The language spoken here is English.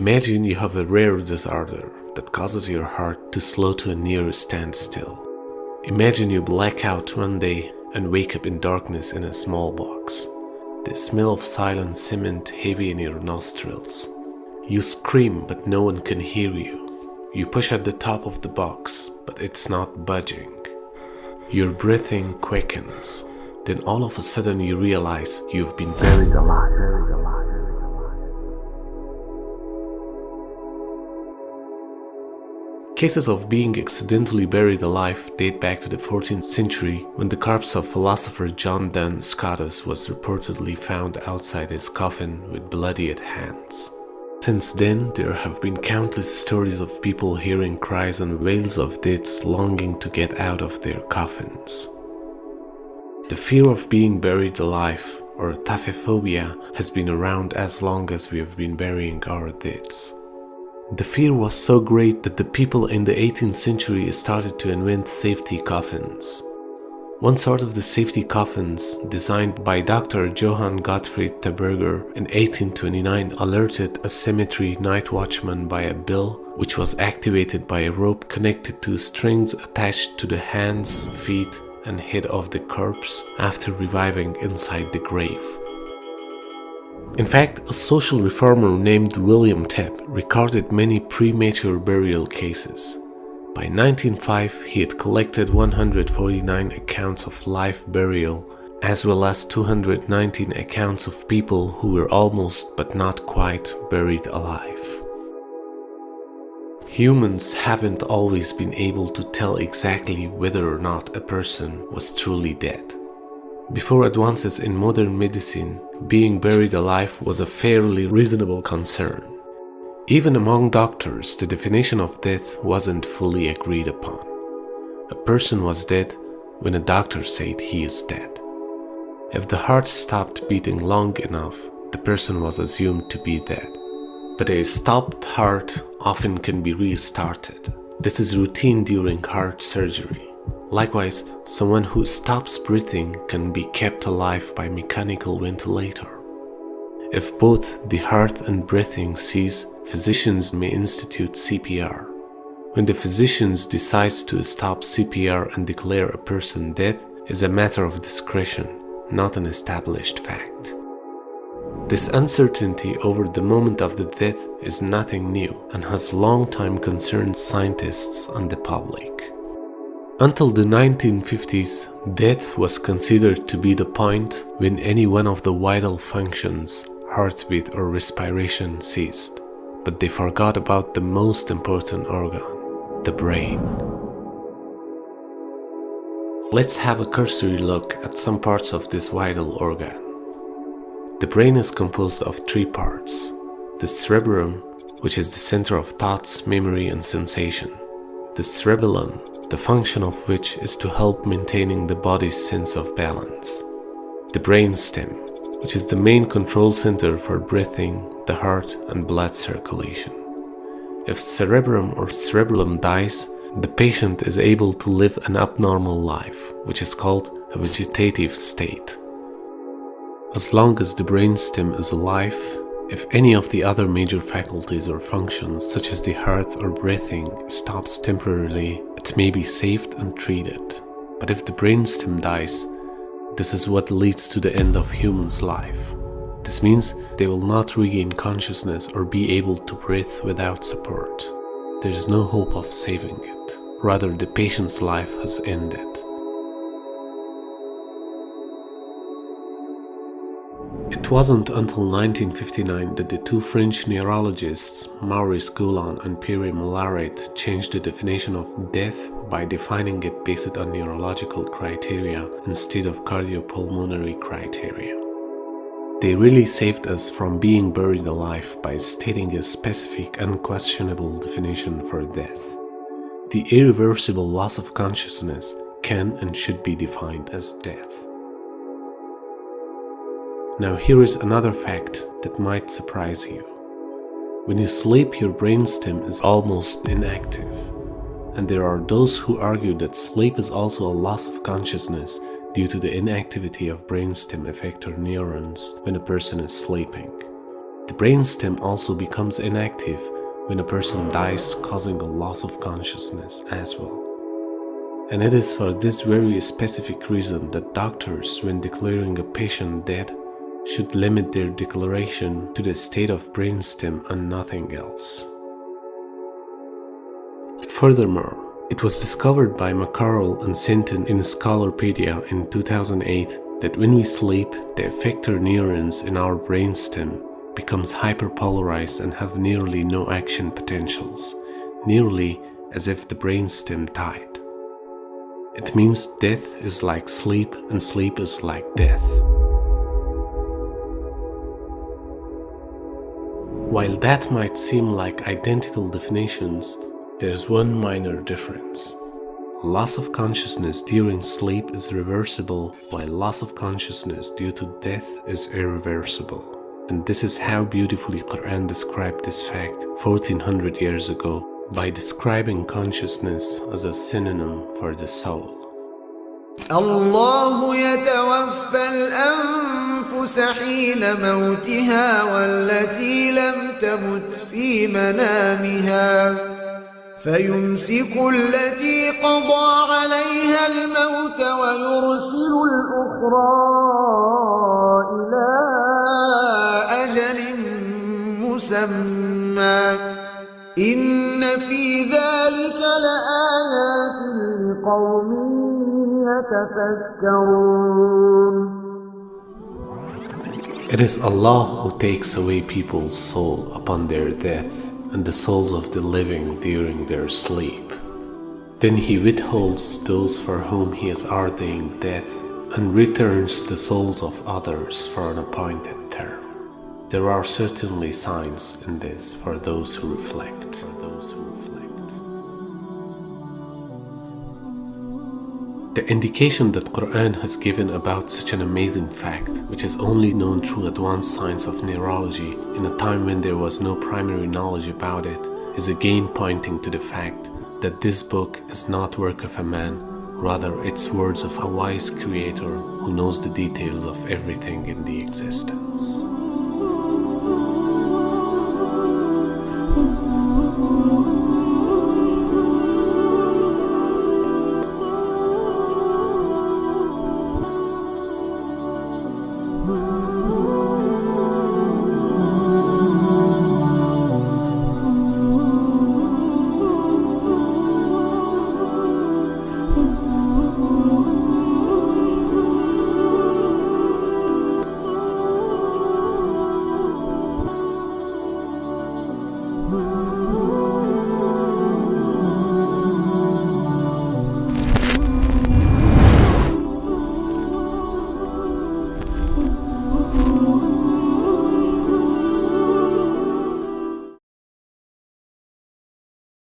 Imagine you have a rare disorder that causes your heart to slow to a near standstill. Imagine you black out one day and wake up in darkness in a small box. The smell of silent cement heavy in your nostrils. You scream but no one can hear you. You push at the top of the box but it's not budging. Your breathing quickens. Then all of a sudden you realize you've been buried alive. Cases of being accidentally buried alive date back to the 14th century when the corpse of philosopher John Duns Scotus was reportedly found outside his coffin with bloodied hands. Since then, there have been countless stories of people hearing cries and wails of deaths longing to get out of their coffins. The fear of being buried alive, or taphophobia, has been around as long as we have been burying our deads. The fear was so great that the people in the 18th century started to invent safety coffins. One sort of the safety coffins, designed by Dr. Johann Gottfried Taberger in 1829, alerted a cemetery night watchman by a bell which was activated by a rope connected to strings attached to the hands, feet, and head of the corpse after reviving inside the grave. In fact, a social reformer named William Tebb recorded many premature burial cases. By 1905, he had collected 149 accounts of live burial, as well as 219 accounts of people who were almost but not quite buried alive. Humans haven't always been able to tell exactly whether or not a person was truly dead. Before advances in modern medicine, being buried alive was a fairly reasonable concern. Even among doctors, the definition of death wasn't fully agreed upon. A person was dead when a doctor said he is dead. If the heart stopped beating long enough, the person was assumed to be dead. But a stopped heart often can be restarted. This is routine during heart surgery. Likewise, someone who stops breathing can be kept alive by mechanical ventilator. If both the heart and breathing cease, physicians may institute CPR. When the physicians decide to stop CPR and declare a person dead is a matter of discretion, not an established fact. This uncertainty over the moment of the death is nothing new and has long time concerned scientists and the public. Until the 1950s, death was considered to be the point when any one of the vital functions, heartbeat or respiration, ceased. But they forgot about the most important organ, the brain. Let's have a cursory look at some parts of this vital organ. The brain is composed of three parts: the cerebrum, which is the center of thoughts, memory, and sensation; the cerebellum, the function of which is to help maintaining the body's sense of balance; the brainstem, which is the main control center for breathing, the heart, and blood circulation. If cerebrum or cerebellum dies, the patient is able to live an abnormal life, which is called a vegetative state. As long as the brainstem is alive, if any of the other major faculties or functions, such as the heart or breathing, stops temporarily, it may be saved and treated. But if the brainstem dies, this is what leads to the end of human's life. This means they will not regain consciousness or be able to breathe without support. There is no hope of saving it. Rather, the patient's life has ended. It wasn't until 1959 that the two French neurologists Maurice Goulon and Pierre Malaret changed the definition of death by defining it based on neurological criteria instead of cardiopulmonary criteria. They really saved us from being buried alive by stating a specific, unquestionable definition for death. The irreversible loss of consciousness can and should be defined as death. Now here is another fact that might surprise you. When you sleep, your brainstem is almost inactive. And there are those who argue that sleep is also a loss of consciousness due to the inactivity of brainstem effector neurons when a person is sleeping. The brainstem also becomes inactive when a person dies, causing a loss of consciousness as well. And it is for this very specific reason that doctors, when declaring a patient dead, should limit their declaration to the state of brainstem and nothing else. Furthermore, it was discovered by McCarroll and Sinton in Scholarpedia in 2008 that when we sleep, the effector neurons in our brainstem becomes hyperpolarized and have nearly no action potentials, nearly as if the brainstem died. It means death is like sleep and sleep is like death. While that might seem like identical definitions, there's one minor difference. Loss of consciousness during sleep is reversible, while loss of consciousness due to death is irreversible. And this is how beautifully Quran described this fact 1400 years ago by describing consciousness as a synonym for the soul. الله يتوفى الأنفس حين موتها والتي لم تمت في منامها فيمسك التي قضى عليها الموت ويرسل الأخرى إلى أجل مسمى إن في ذلك لآيات لقوم يتفكرون. It is Allah who takes away people's soul upon their death and the souls of the living during their sleep. Then He withholds those for whom He has ordained death and returns the souls of others for an appointed term. There are certainly signs in this for those who reflect. The indication that Quran has given about such an amazing fact, which is only known through advanced science of neurology in a time when there was no primary knowledge about it, is again pointing to the fact that this book is not work of a man, rather it's words of a wise creator who knows the details of everything in the existence.